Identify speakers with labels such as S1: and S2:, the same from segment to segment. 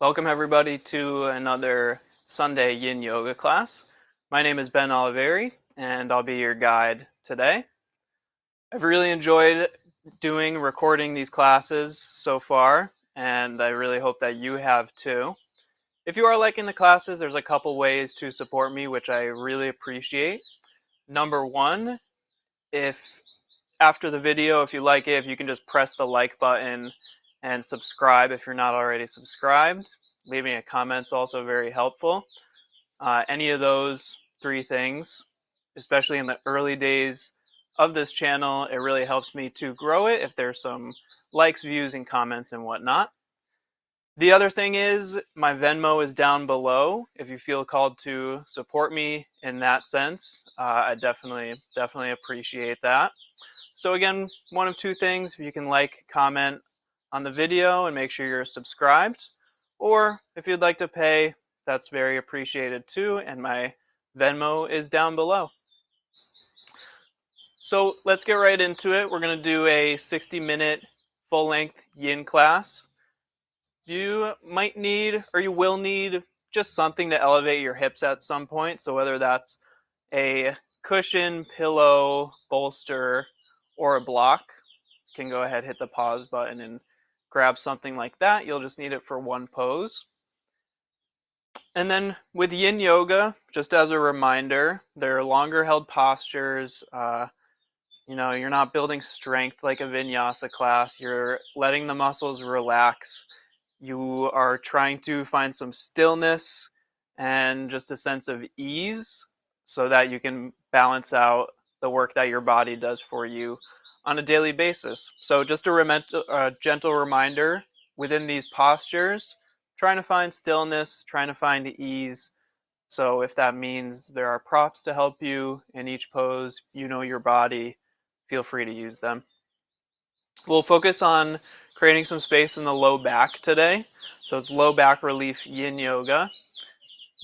S1: Welcome everybody to another Sunday Yin Yoga class. My name is VENMO Oliveri and I'll be your guide today. I've really enjoyed recording these classes so far, and I really hope that you have too. If you are liking the classes, there's a couple ways to support me, which I really appreciate. Number one, if after the video, if you like it, if you can just press the like button and subscribe if you're not already subscribed. Leaving a comment is also very helpful. Any of those three things, especially in the early days of this channel, it really helps me to grow it if there's some likes, views, and comments and whatnot. The other thing is my Venmo is down below. If you feel called to support me in that sense, I definitely appreciate that. So again, one of two things: if you can like, comment on the video and make sure you're subscribed, or if you'd like to pay, that's very appreciated too, and my Venmo is down below. So let's get right into it. We're going to do a 60-minute full-length yin class. You might need, or you will need, just something to elevate your hips at some point. So whether that's a cushion, pillow, bolster, or a block, you can go ahead, hit the pause button and grab something like that. You'll just need it for one pose. And then with yin yoga, just as a reminder, they're longer held postures. You're not building strength like a vinyasa class. You're letting the muscles relax. You are trying to find some stillness and just a sense of ease so that you can balance out the work that your body does for you on a daily basis. So just a gentle reminder within these postures, trying to find stillness, trying to find ease. So if that means there are props to help you in each pose, you know your body, feel free to use them. We'll focus on creating some space in the low back today. So it's low back relief yin yoga.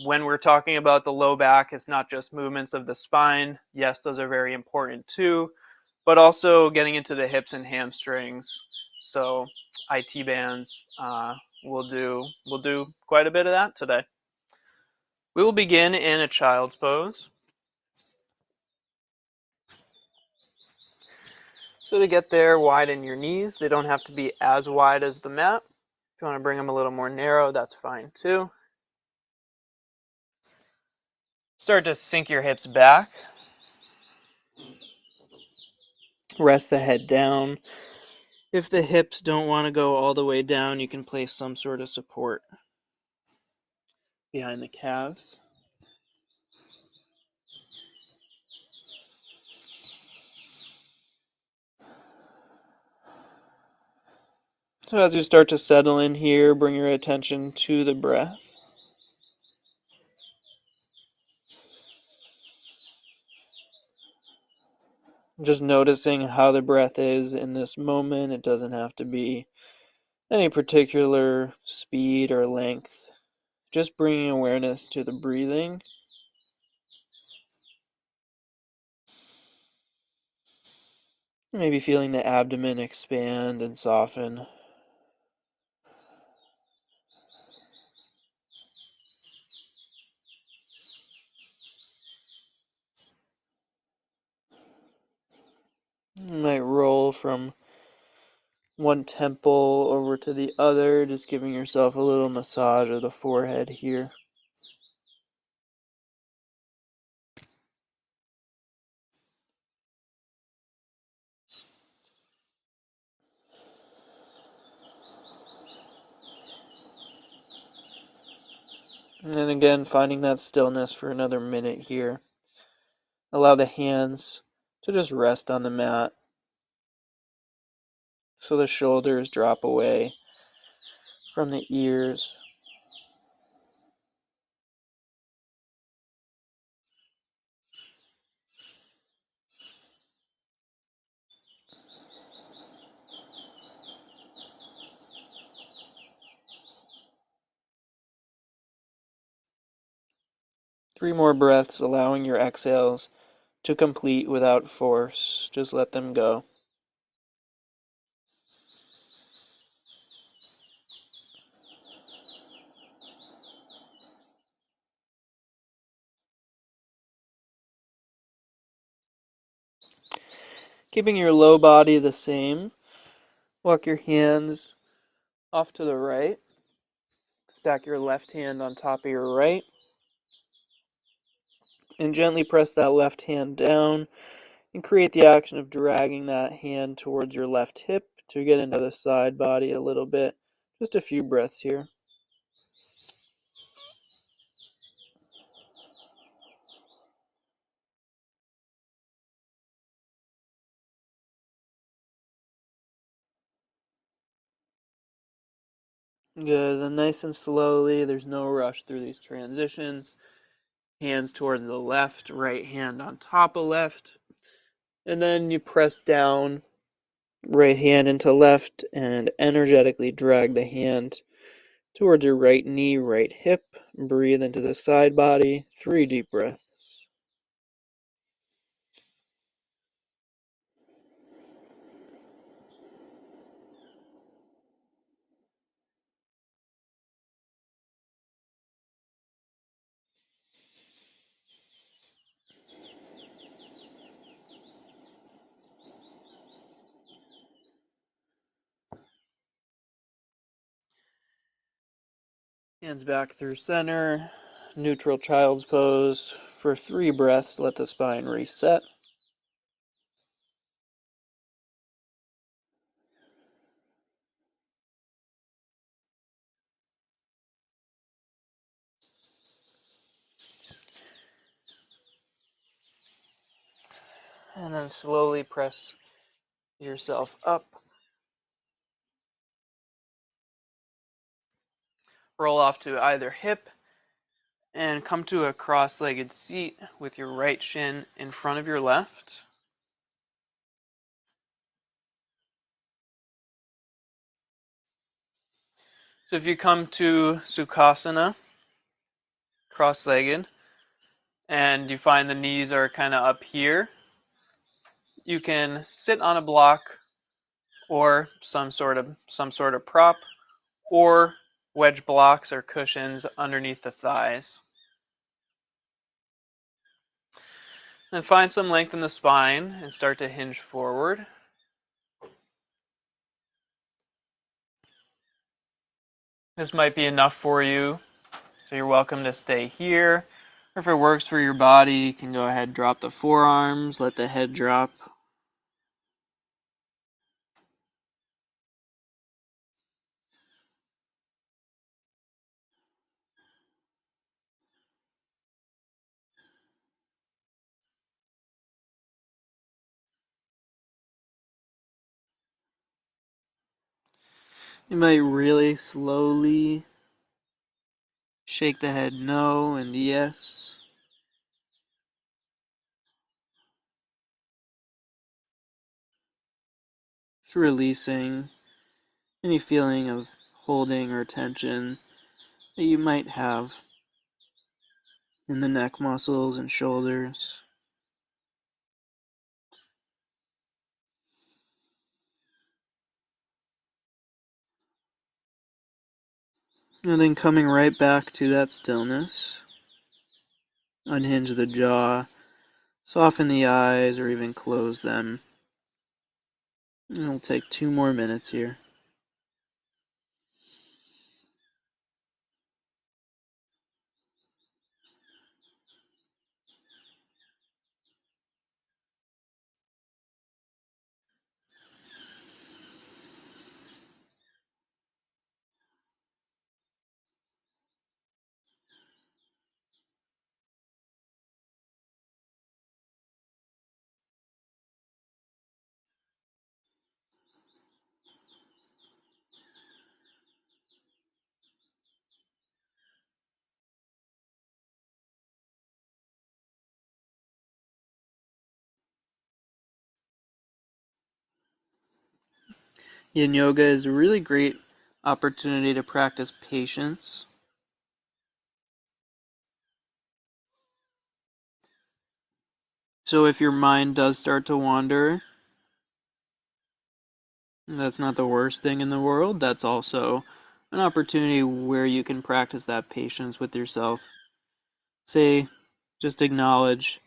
S1: When we're talking about the low back, it's not just movements of the spine. Yes, those are very important too, but also getting into the hips and hamstrings. So IT bands, we'll do quite a bit of that today. We will begin in a child's pose. So to get there, widen your knees. They don't have to be as wide as the mat. If you want to bring them a little more narrow, that's fine too. Start to sink your hips back. Rest the head down. If the hips don't want to go all the way down, you can place some sort of support behind the calves. So as you start to settle in here, bring your attention to the breath. Just noticing how the breath is in this moment. It doesn't have to be any particular speed or length. Just bringing awareness to the breathing. Maybe feeling the abdomen expand and soften. You might roll from one temple over to the other, just giving yourself a little massage of the forehead here. And then again, finding that stillness for another minute here. Allow the hands to just rest on the mat so the shoulders drop away from the ears. Three more breaths, allowing your exhales to complete without force. Just let them go. Keeping your low body the same, walk your hands off to the right. Stack your left hand on top of your right. And gently press that left hand down and create the action of dragging that hand towards your left hip to get into the side body a little bit. Just a few breaths here. Good. Then nice and slowly, there's no rush through these transitions. Hands towards the left, right hand on top of left. And then you press down, right hand into left, and energetically drag the hand towards your right knee, right hip. Breathe into the side body. 3 deep breaths. Hands back through center. Neutral child's pose. For 3 breaths, let the spine reset. And then slowly press yourself up. Roll off to either hip and come to a cross-legged seat with your right shin in front of your left. So if you come to Sukhasana, cross-legged, and you find the knees are kind of up here, you can sit on a block or some sort of prop, or wedge blocks or cushions underneath the thighs. Then find some length in the spine and start to hinge forward. This might be enough for you, so you're welcome to stay here. Or if it works for your body, you can go ahead and drop the forearms, let the head drop. You might really slowly shake the head no and yes. Just releasing any feeling of holding or tension that you might have in the neck muscles and shoulders. And then coming right back to that stillness. Unhinge the jaw, soften the eyes, or even close them. And it'll take 2 more minutes here. Yin yoga is a really great opportunity to practice patience. So if your mind does start to wander, that's not the worst thing in the world. That's also an opportunity where you can practice that patience with yourself. Say, just acknowledge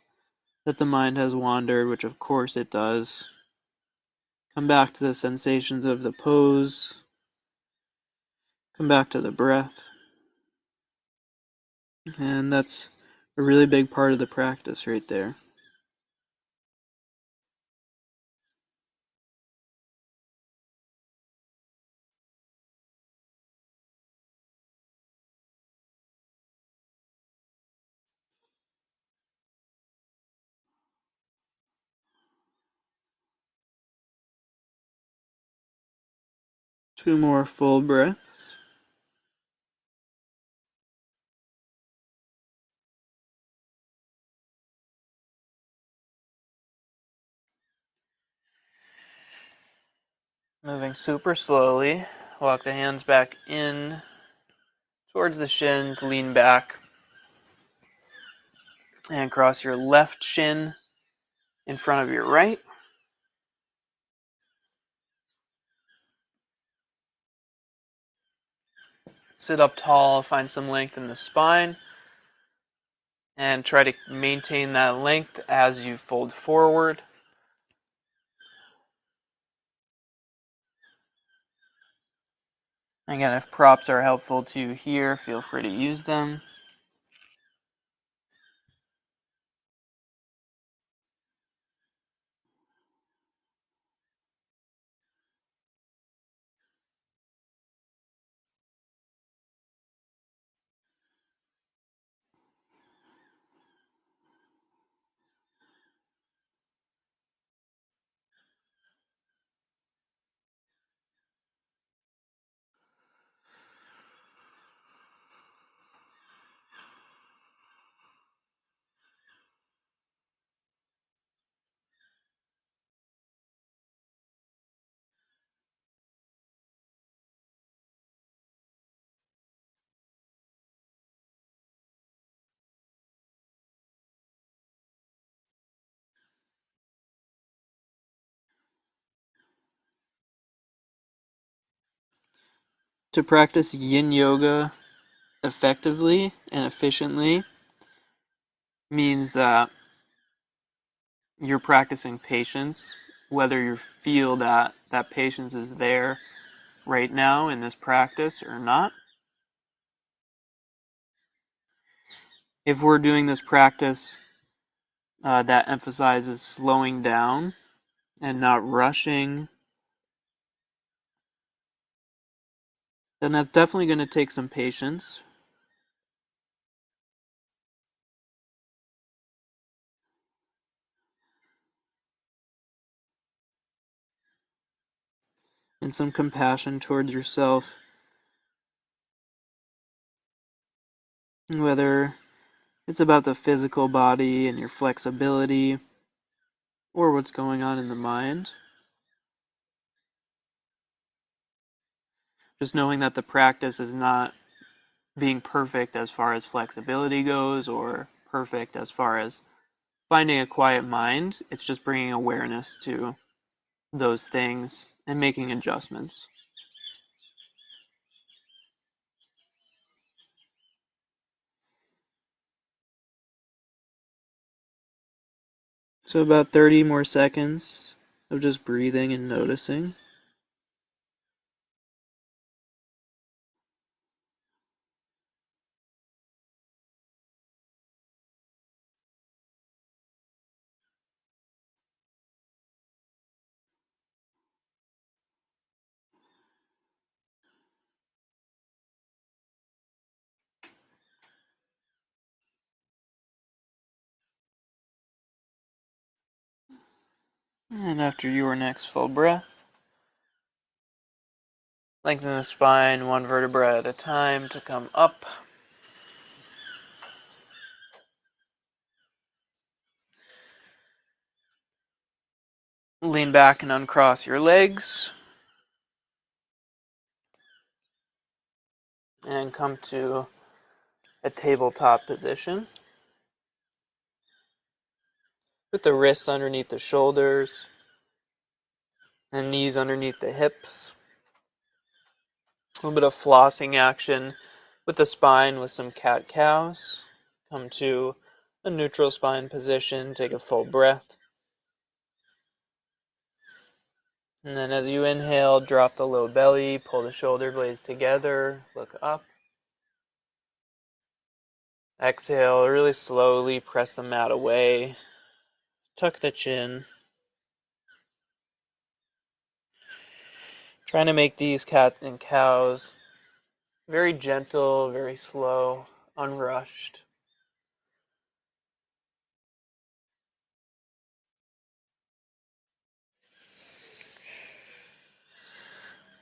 S1: that the mind has wandered, which of course it does. Come back to the sensations of the pose. Come back to the breath. And that's a really big part of the practice right there. Two more full breaths. Moving super slowly, walk the hands back in towards the shins, lean back, and cross your left shin in front of your right. Sit up tall, find some length in the spine, and try to maintain that length as you fold forward. Again, if props are helpful to you here, feel free to use them. To practice yin yoga effectively and efficiently means that you're practicing patience, whether you feel that that patience is there right now in this practice or not. If we're doing this practice that emphasizes slowing down and not rushing, then that's definitely going to take some patience. And some compassion towards yourself. Whether it's about the physical body and your flexibility or what's going on in the mind. Just knowing that the practice is not being perfect as far as flexibility goes or perfect as far as finding a quiet mind. It's just bringing awareness to those things and making adjustments. So about 30 more seconds of just breathing and noticing. And after your next full breath, lengthen the spine one vertebra at a time to come up. Lean back and uncross your legs. And come to a tabletop position. Put the wrists underneath the shoulders and knees underneath the hips. A little bit of flossing action with the spine with some cat-cows. Come to a neutral spine position. Take a full breath. And then as you inhale, drop the low belly, pull the shoulder blades together, look up. Exhale, really slowly press the mat away, tuck the chin. Trying to make these cat and cows very gentle, very slow, unrushed.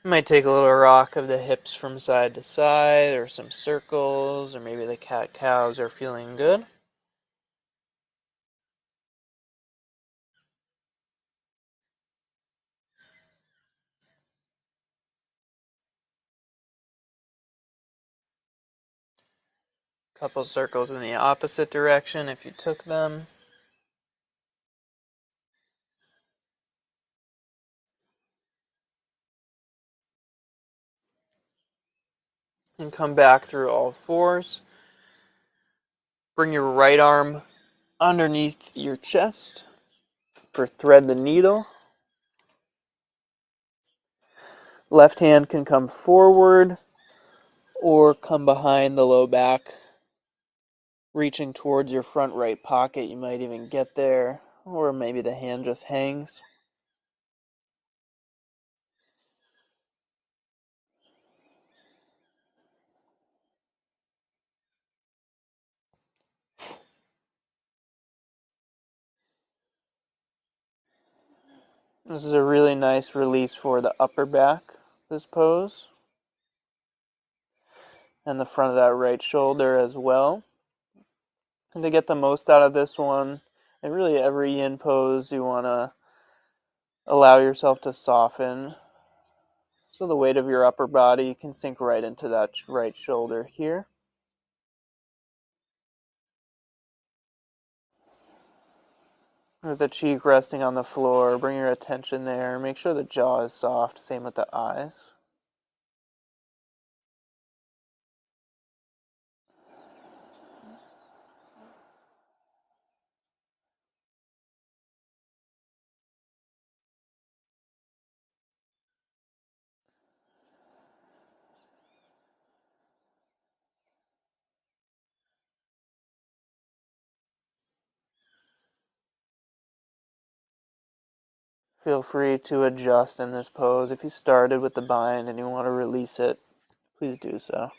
S1: You might take a little rock of the hips from side to side, or some circles, or maybe the cat-cows are feeling good. Couple circles in the opposite direction if you took them. And come back through all fours. Bring your right arm underneath your chest for thread the needle. Left hand can come forward or come behind the low back, reaching towards your front right pocket. You might even get there, or maybe the hand just hangs. This is a really nice release for the upper back, this pose, and the front of that right shoulder as well. And to get the most out of this one, and really every yin pose, you want to allow yourself to soften so the weight of your upper body can sink right into that right shoulder here. With the cheek resting on the floor, bring your attention there. Make sure the jaw is soft, same with the eyes. Feel free to adjust in this pose. If you started with the bind and you want to release it, please do so.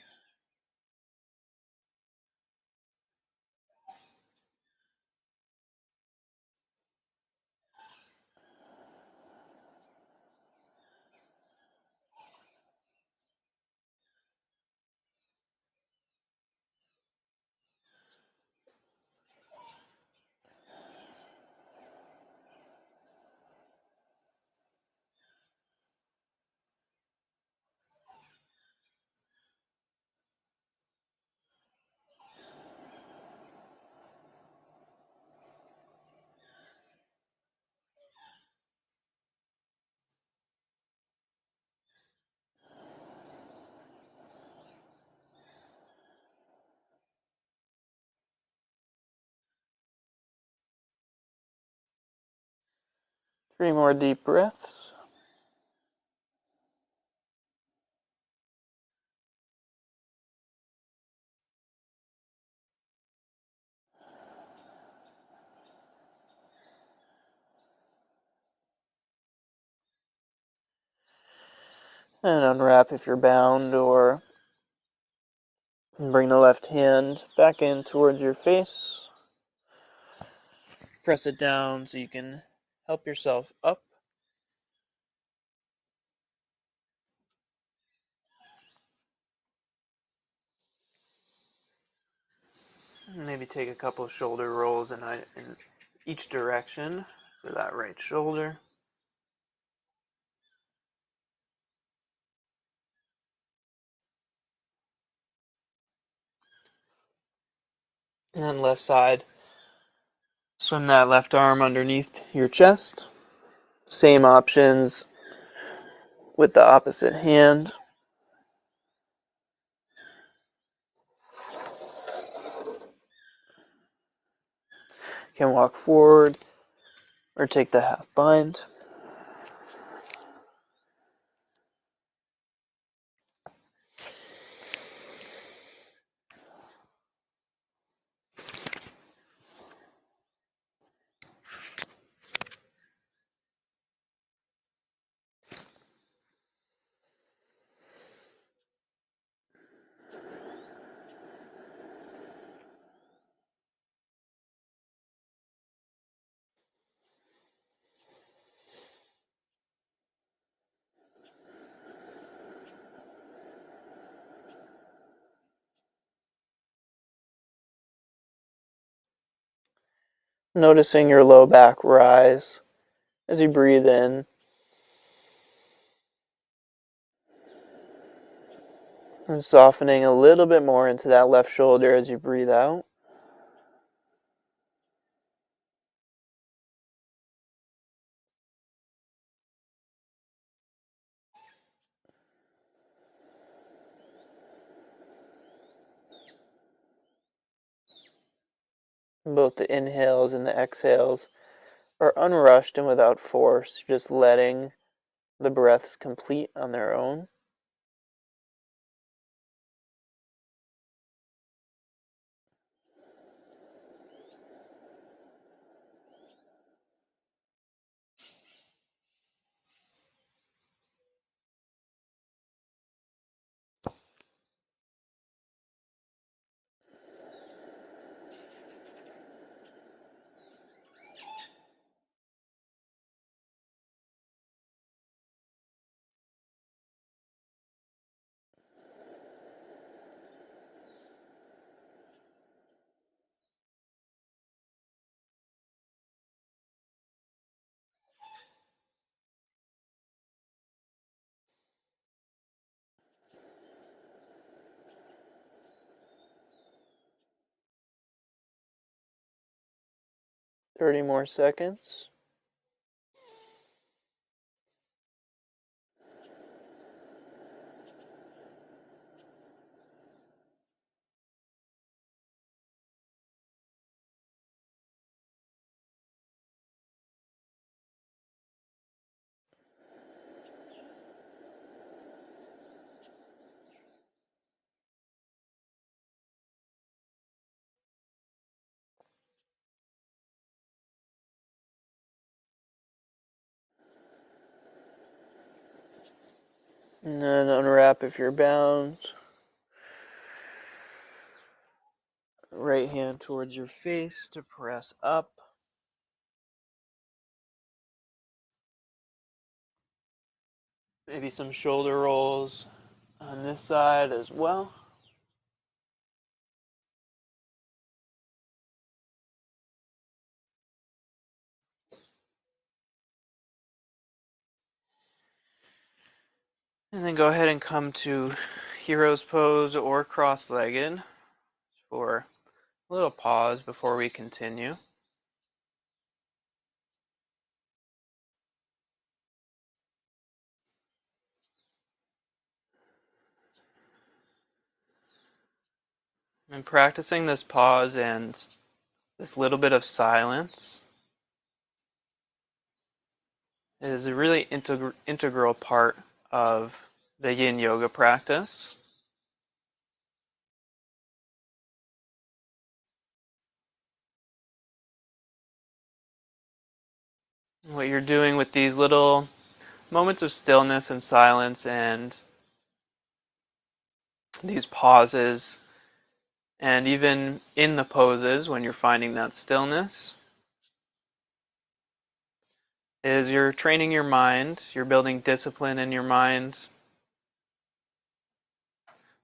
S1: Three more deep breaths. And unwrap if you're bound, or bring the left hand back in towards your face. Press it down so you can help yourself up. Maybe take a couple shoulder rolls in each direction for that right shoulder. And then left side. Swim that left arm underneath your chest. Same options with the opposite hand. You can walk forward or take the half bind. Noticing your low back rise as you breathe in, and softening a little bit more into that left shoulder as you breathe out. Both the inhales and the exhales are unrushed and without force, just letting the breaths complete on their own. Thirty more seconds. And then unwrap if you're bound. Right hand towards your face to press up. Maybe some shoulder rolls on this side as well. And then go ahead and come to hero's pose or cross-legged for a little pause before we continue. And practicing this pause and this little bit of silence is a really integral part of the yin yoga practice. What you're doing with these little moments of stillness and silence and these pauses, and even in the poses when you're finding that stillness, is you're training your mind, you're building discipline in your mind,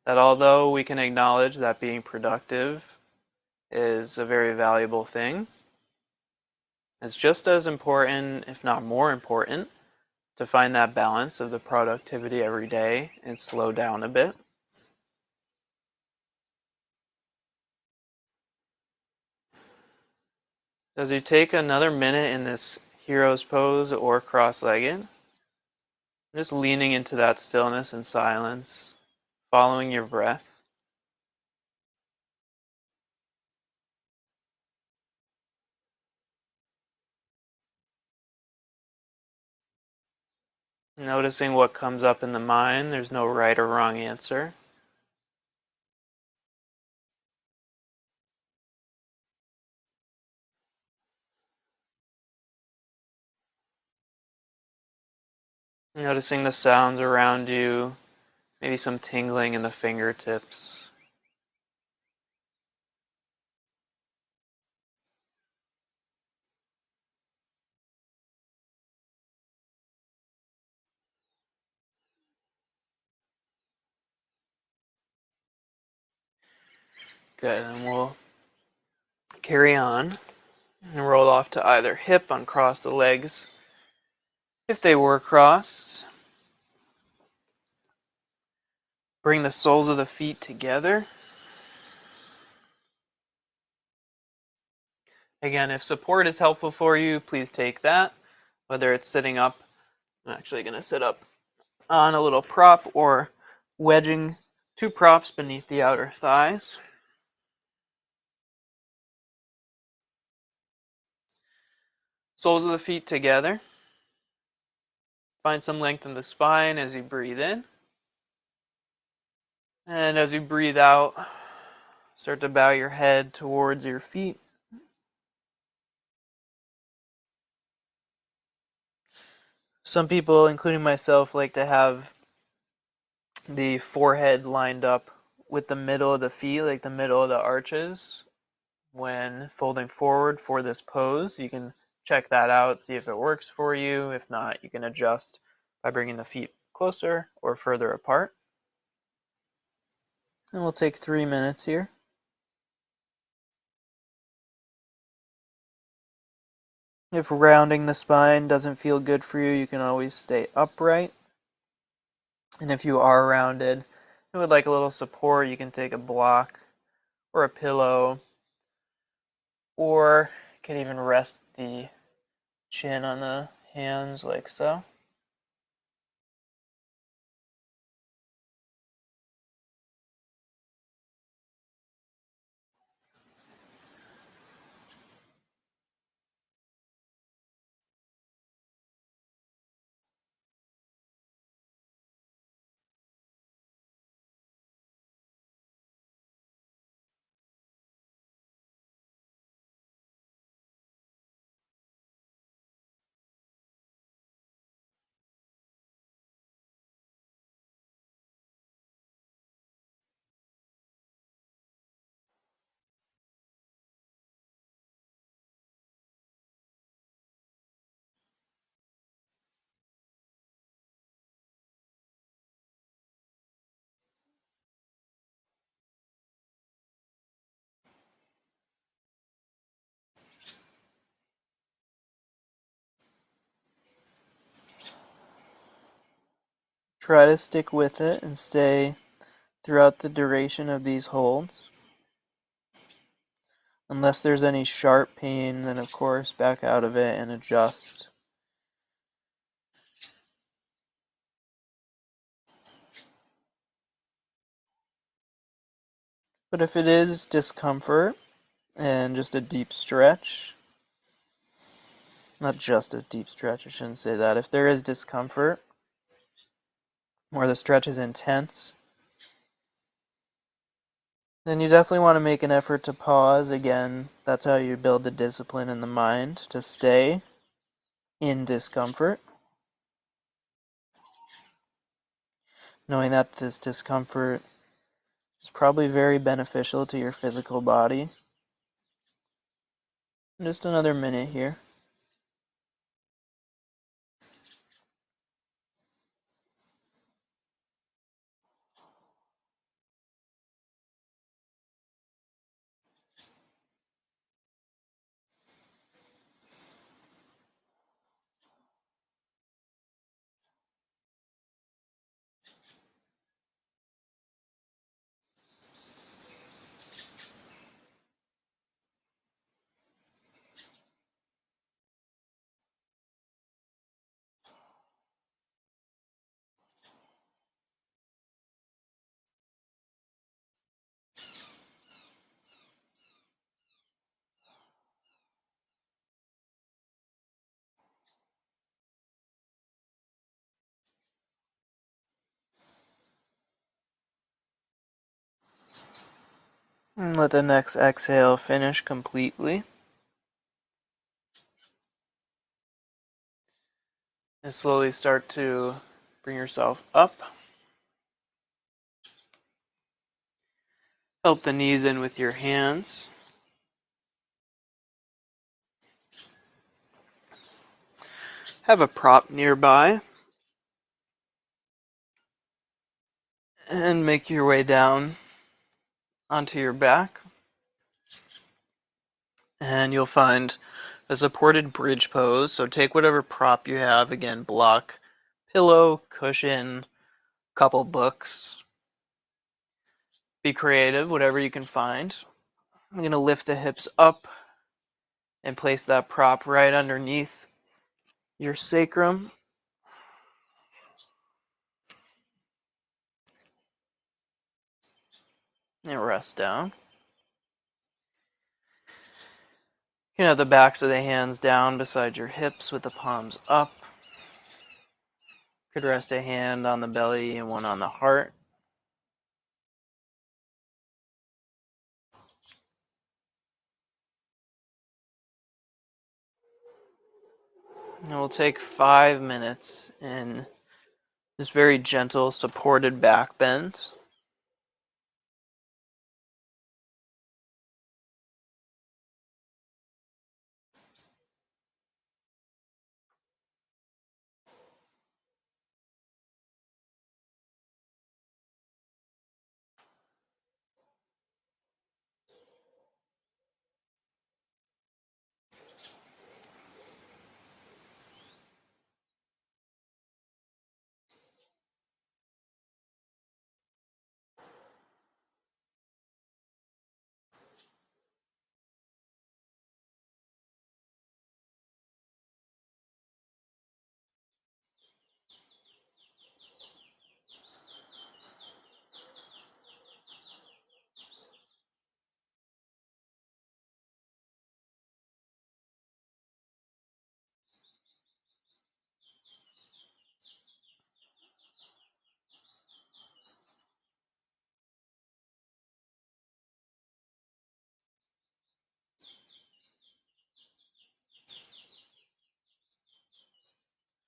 S1: that although we can acknowledge that being productive is a very valuable thing, it's just as important, if not more important, to find that balance of the productivity every day and slow down a bit. As you take another minute in this hero's pose or cross-legged, just leaning into that stillness and silence, following your breath. Noticing what comes up in the mind. There's no right or wrong answer. Noticing the sounds around you, maybe some tingling in the fingertips. Good, and we'll carry on. And roll off to either hip, uncross the legs if they were crossed. Bring the soles of the feet together. Again, if support is helpful for you, please take that. Whether it's sitting up, I'm actually going to sit up on a little prop, or wedging two props beneath the outer thighs. Soles of the feet together. Find some length in the spine as you breathe in. And as you breathe out, start to bow your head towards your feet. Some people, including myself, like to have the forehead lined up with the middle of the feet, like the middle of the arches. When folding forward for this pose, you can check that out, see if it works for you. If not, you can adjust by bringing the feet closer or further apart. And we'll take 3 minutes here. If rounding the spine doesn't feel good for you, you can always stay upright. And if you are rounded and would like a little support, you can take a block or a pillow, or you can even rest the chin on the hands like so. Try to stick with it and stay throughout the duration of these holds. Unless there's any sharp pain, then of course back out of it and adjust. But if it is discomfort and just a deep stretch, not just a deep stretch, I shouldn't say that. If there is discomfort, or the stretch is intense, then you definitely want to make an effort to pause. Again, that's how you build the discipline in the mind to stay in discomfort. Knowing that this discomfort is probably very beneficial to your physical body. Just another minute here. And let the next exhale finish completely. And slowly start to bring yourself up. Help the knees in with your hands. Have a prop nearby. And make your way down onto your back. And you'll find a supported bridge pose. So take whatever prop you have, again, block, pillow, cushion, couple books. Be creative, whatever you can find. I'm going to lift the hips up and place that prop right underneath your sacrum. And rest down. You can have the backs of the hands down beside your hips with the palms up. Could rest a hand on the belly and one on the heart. And we'll take 5 minutes in this very gentle, supported back bends.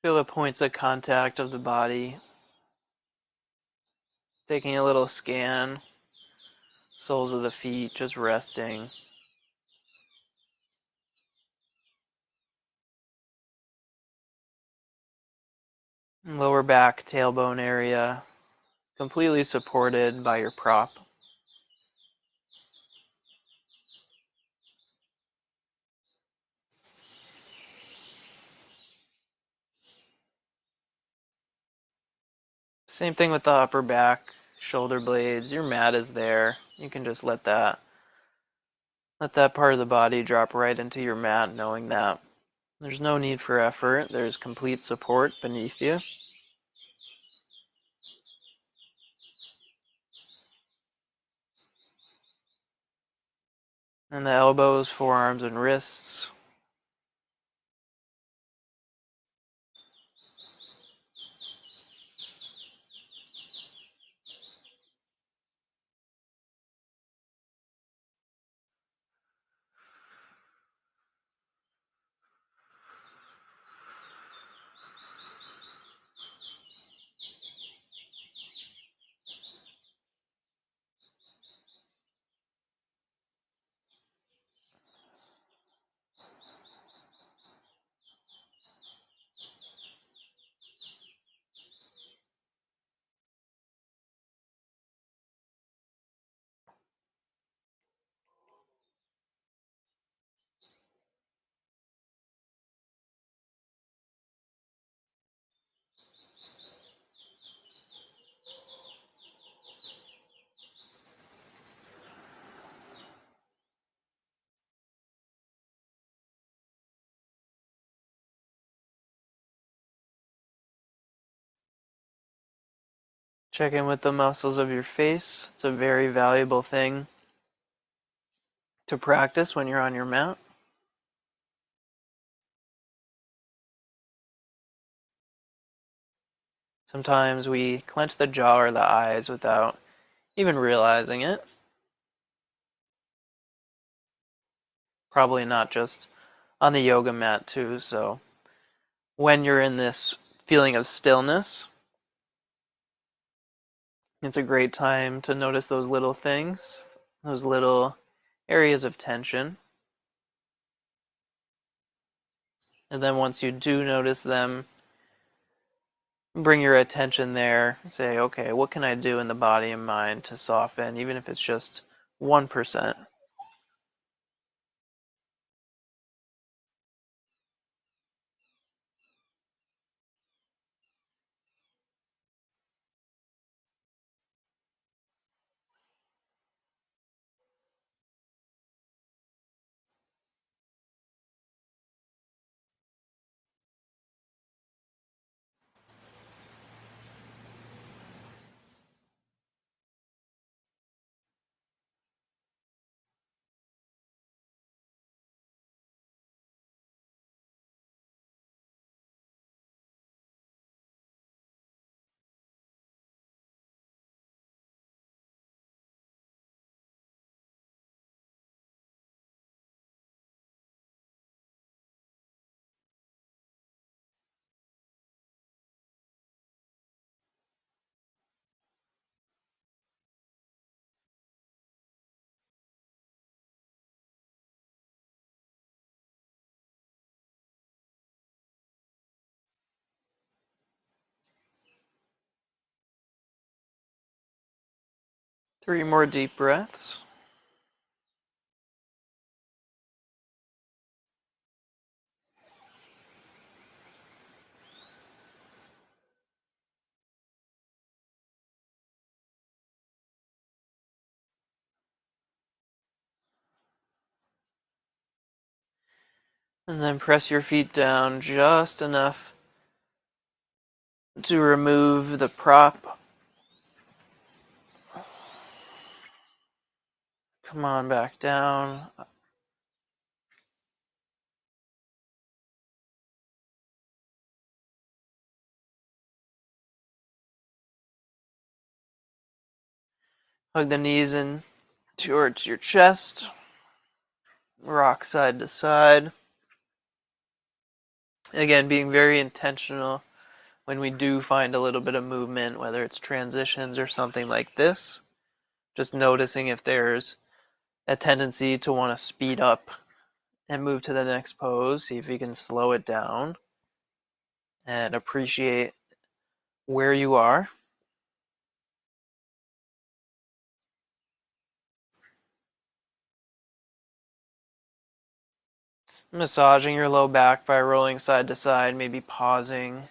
S1: Feel the points of contact of the body. Taking a little scan. Soles of the feet just resting. Lower back, tailbone area, completely supported by your prop. Same thing with the upper back, shoulder blades. Your mat is there. You can just let that part of the body drop right into your mat, knowing that there's no need for effort. There's complete support beneath you. And the elbows, forearms, and wrists. Check in with the muscles of your face. It's a very valuable thing to practice when you're on your mat. Sometimes we clench the jaw or the eyes without even realizing it. Probably not just on the yoga mat too, so when you're in this feeling of stillness, it's a great time to notice those little things, those little areas of tension. And then once you do notice them, bring your attention there. Say, okay, what can I do in the body and mind to soften, even if it's just 1%? 3 more deep breaths. And then press your feet down just enough to remove the prop. Come on back down. Hug the knees in towards your chest. Rock side to side. Again, being very intentional when we do find a little bit of movement, whether it's transitions or something like this. Just noticing if there's a tendency to want to speed up and move to the next pose. See if you can slow it down and appreciate where you are. Massaging your low back by rolling side to side, maybe pausing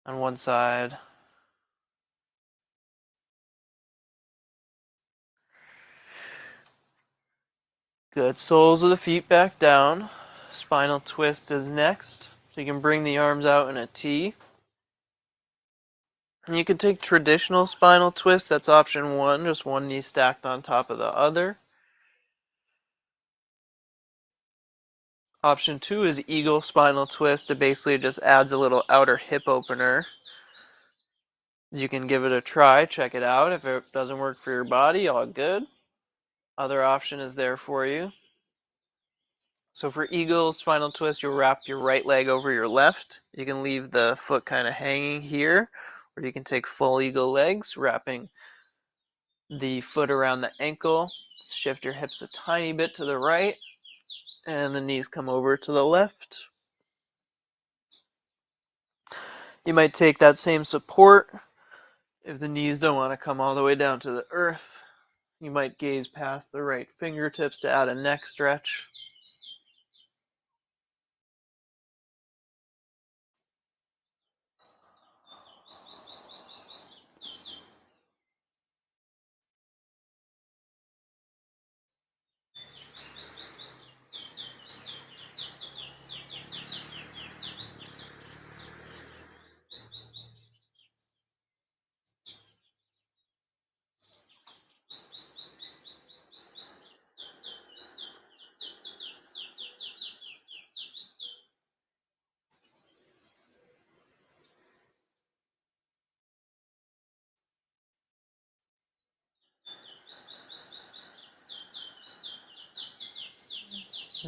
S1: on one side. Good. Soles of the feet back down. Spinal twist is next. So you can bring the arms out in a T. And you can take traditional spinal twist. That's option 1. Just one knee stacked on top of the other. Option 2 is eagle spinal twist. It basically just adds a little outer hip opener. You can give it a try. Check it out. If it doesn't work for your body, all good. Other option is there for you. So for eagle spinal twist, you'll wrap your right leg over your left. You can leave the foot kind of hanging here, or you can take full eagle legs, wrapping the foot around the ankle. Shift your hips a tiny bit to the right, and the knees come over to the left. You might take that same support. If the knees don't want to come all the way down to the earth, you might gaze past the right fingertips to add a neck stretch.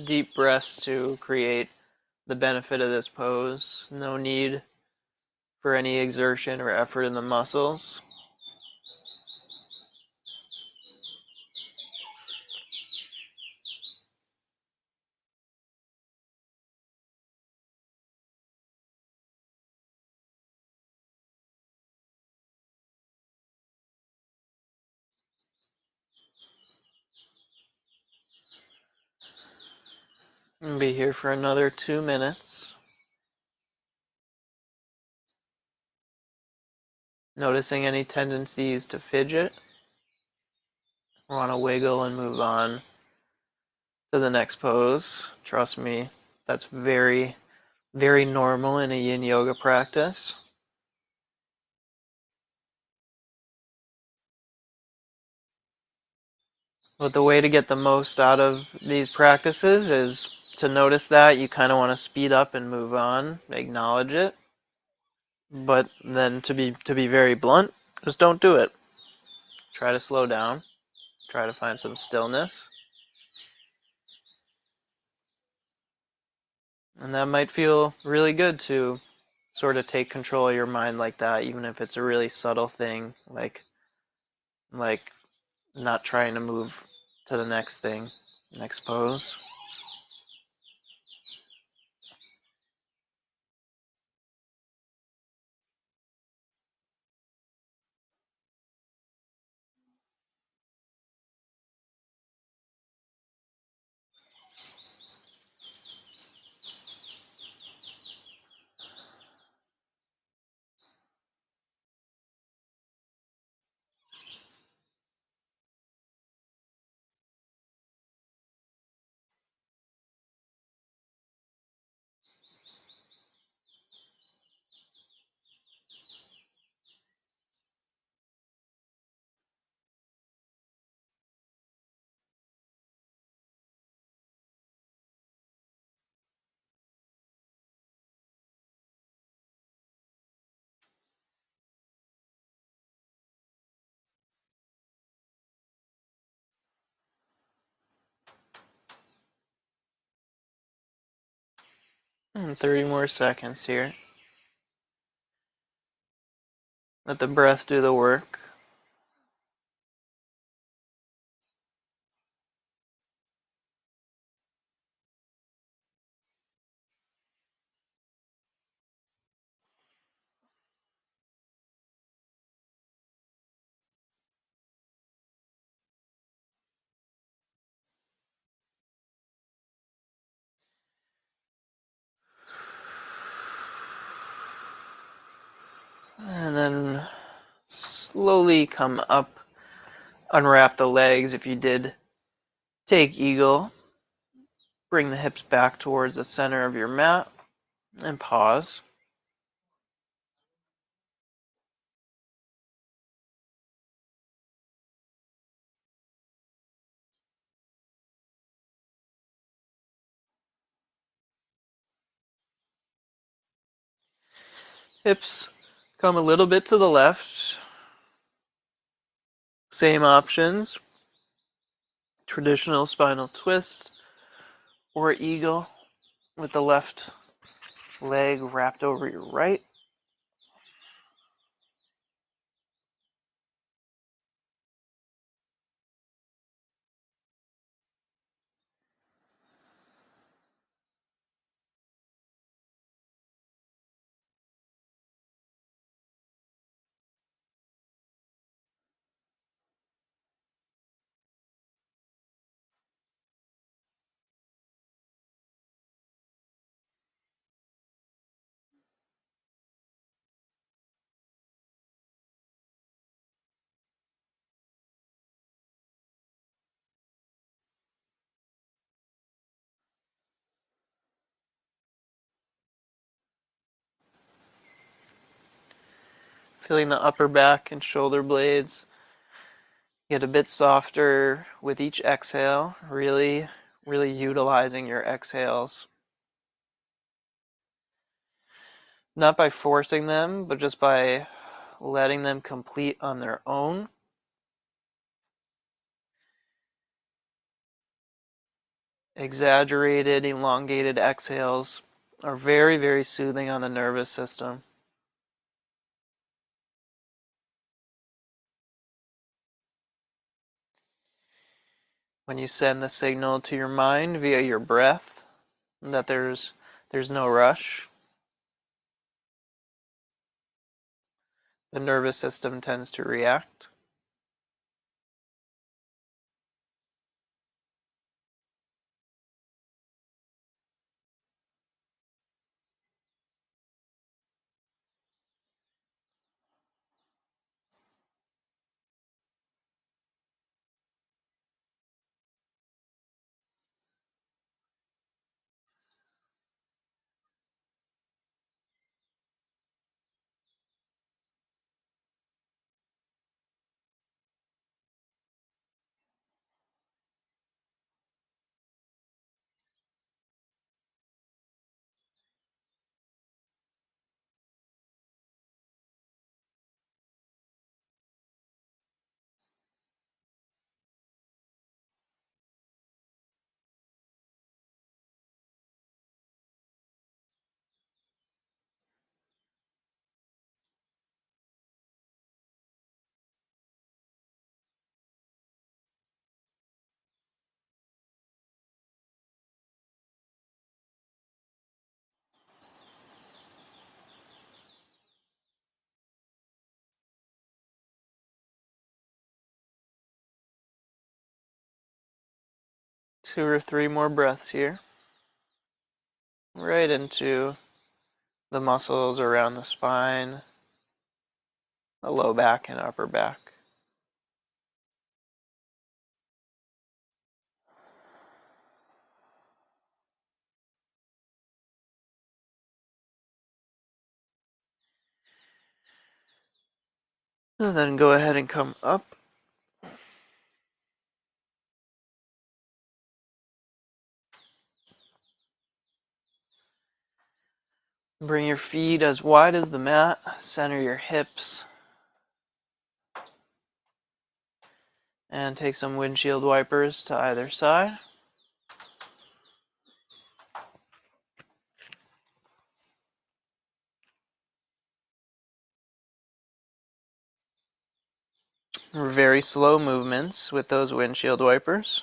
S1: Deep breaths to create the benefit of this pose. No need for any exertion or effort in the muscles. And be here for another 2 minutes. Noticing any tendencies to fidget. Want to wiggle and move on to the next pose. Trust me, that's very, very normal in a yin yoga practice. But the way to get the most out of these practices is to notice that you kind of want to speed up and move on, acknowledge it. But then to be very blunt, just don't do it. Try to slow down. Try to find some stillness. And that might feel really good to sort of take control of your mind like that, even if it's a really subtle thing, like not trying to move to the next thing, next pose. And 30 more seconds here. Let the breath do the work. And then slowly come up, unwrap the legs if you did take eagle. Bring the hips back towards the center of your mat and pause. Hips come a little bit to the left. Same options. Traditional spinal twist or eagle with the left leg wrapped over your right. Feeling the upper back and shoulder blades get a bit softer with each exhale, really utilizing your exhales. Not by forcing them, but just by letting them complete on their own. Exaggerated, elongated exhales are very soothing on the nervous system. When you send the signal to your mind via your breath that there's no rush, the nervous system tends to react. Two or three more breaths here. Right into the muscles around the spine, the low back and upper back. And then go ahead and come up. Bring your feet as wide as the mat. Center your hips. And take some windshield wipers to either side. Very slow movements with those windshield wipers.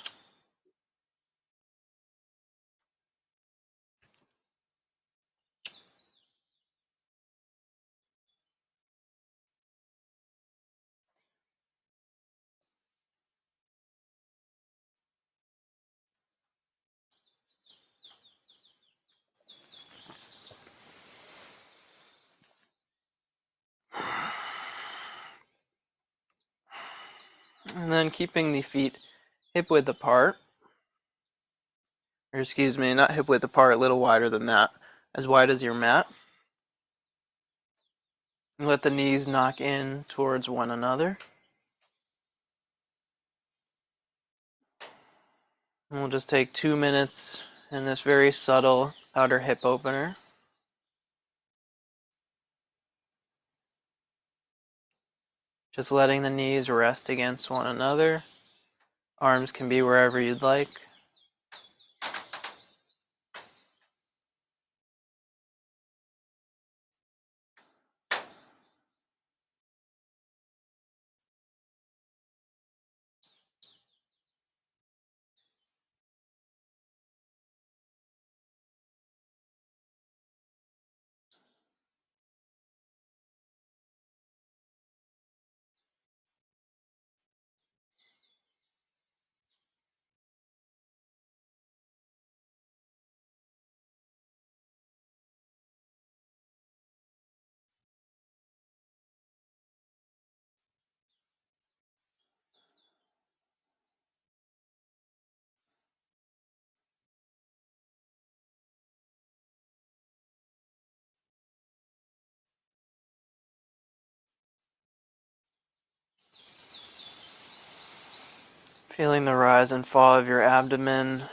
S1: And then keeping the feet hip width apart, or excuse me, not hip width apart, a little wider than that, as wide as your mat. Let the knees knock in towards one another. And we'll just take 2 minutes in this very subtle outer hip opener. Just letting the knees rest against one another. Arms can be wherever you'd like. Feeling the rise and fall of your abdomen.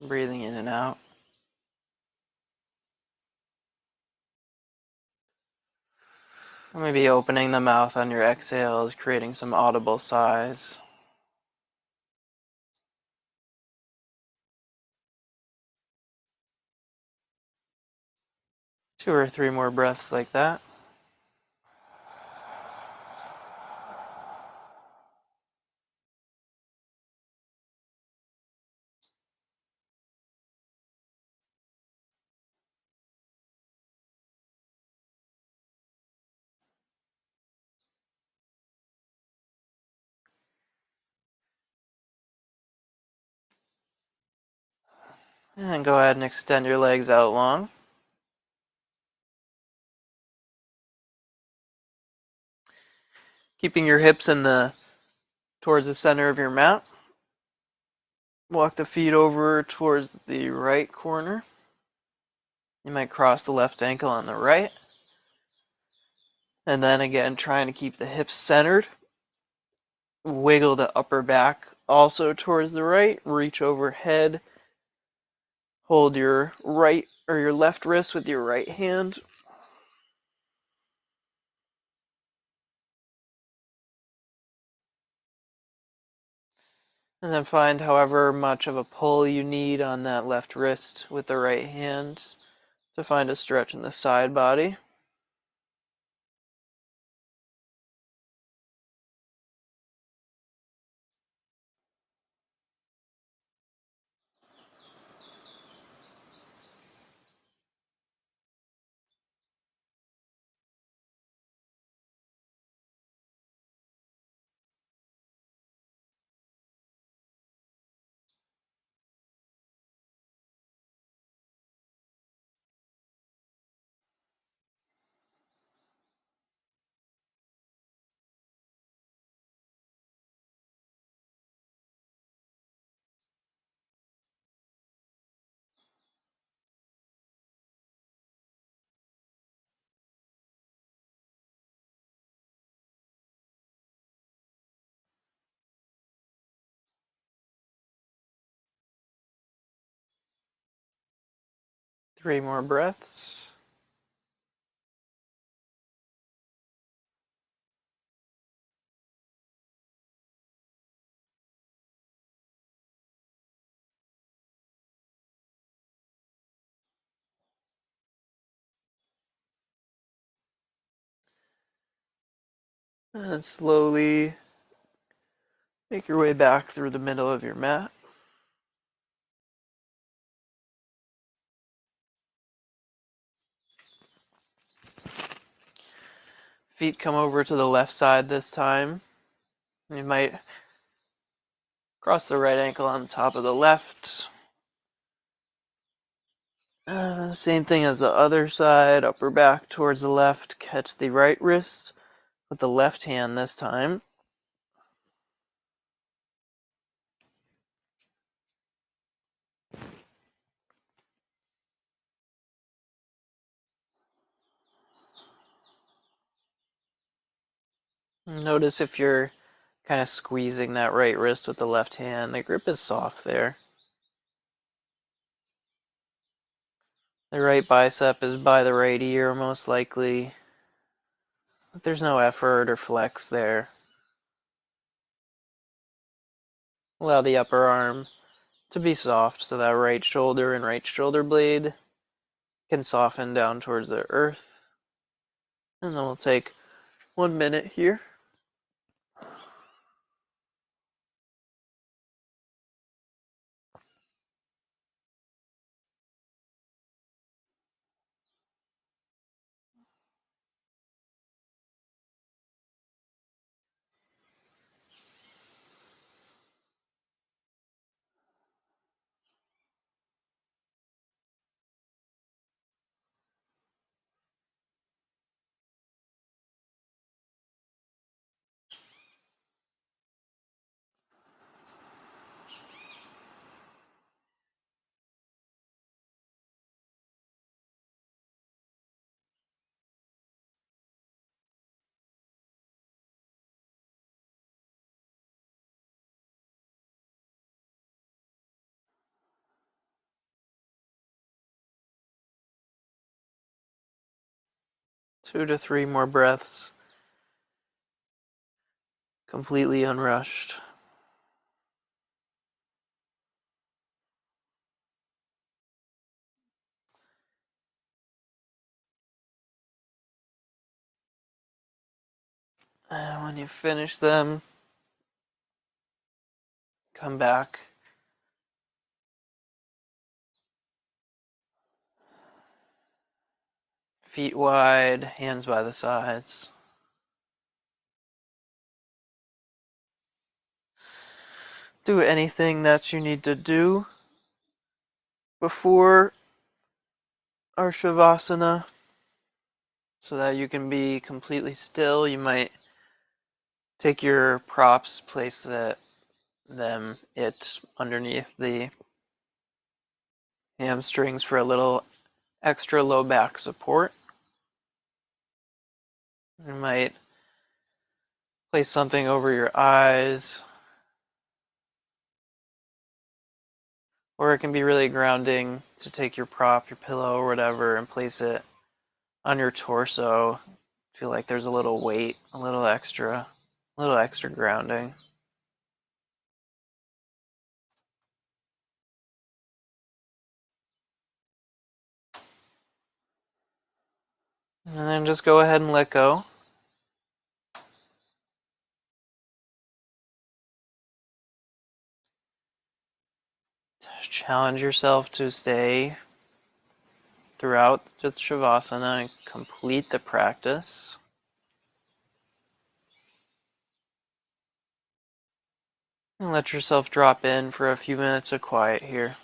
S1: Breathing in and out. Maybe opening the mouth on your exhales, creating some audible sighs. 2 or 3 more breaths like that. And go ahead and extend your legs out long. Keeping your hips towards the center of your mat. Walk the feet over towards the right corner. You might cross the left ankle on the right. And then again, trying to keep the hips centered. Wiggle the upper back also towards the right. Reach overhead. Hold your right or your left wrist with your right hand. And then find however much of a pull you need on that left wrist with the right hand to find a stretch in the side body. Three more breaths. And slowly make your way back through the middle of your mat. Feet come over to the left side this time. You might cross the right ankle on top of the left. Same thing as the other side, upper back towards the left. Catch the right wrist with the left hand this time. Notice if you're kind of squeezing that right wrist with the left hand. The grip is soft there. The right bicep is by the right ear most likely. But there's no effort or flex there. Allow the upper arm to be soft so that right shoulder and right shoulder blade can soften down towards the earth. And then we'll take 1 minute here. Two to three more breaths, completely unrushed. And when you finish them, come back. Feet wide, hands by the sides. Do anything that you need to do before our Shavasana so that you can be completely still. You might take your props, place them underneath the hamstrings for a little extra low back support. You might place something over your eyes, or it can be really grounding to take your prop, your pillow, or whatever, and place it on your torso. Feel like there's a little weight, a little extra grounding. And then just go ahead and let go. Challenge yourself to stay throughout the Shavasana and complete the practice. And let yourself drop in for a few minutes of quiet here.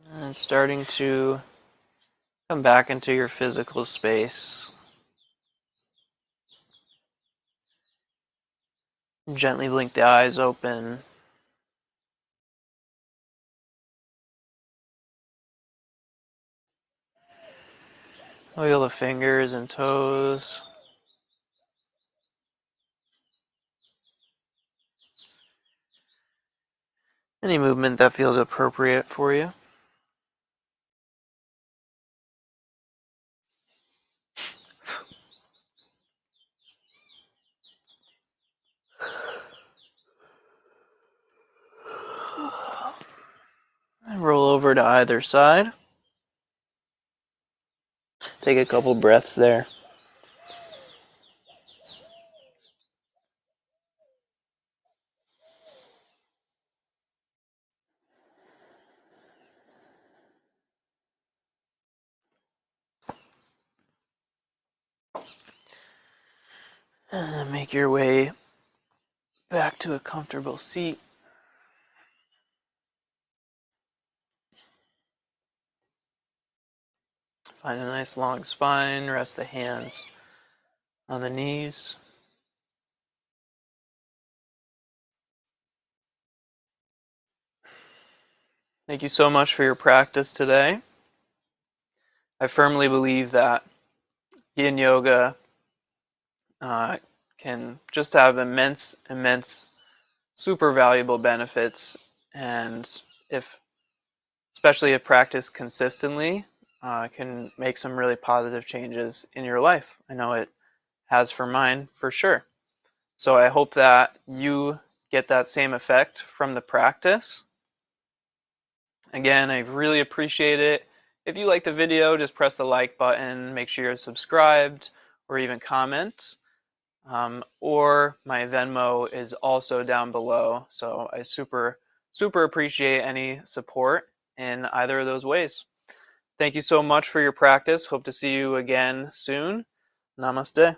S1: And starting to come back into your physical space. Gently blink the eyes open. Wiggle the fingers and toes. Any movement that feels appropriate for you. And roll over to either side. Take a couple breaths there. And then make your way back to a comfortable seat. Find a nice long spine. Rest the hands on the knees. Thank you so much for your practice today. I firmly believe that yin yoga can just have immense, super valuable benefits, and especially if practiced consistently, can make some really positive changes in your life. I know it has for mine, for sure. So I hope that you get that same effect from the practice. Again, I really appreciate it. If you like the video, just press the like button, make sure you're subscribed, or even comment. Or my Venmo is also down below, so I super appreciate any support in either of those ways. Thank you so much for your practice. Hope to see you again soon. Namaste.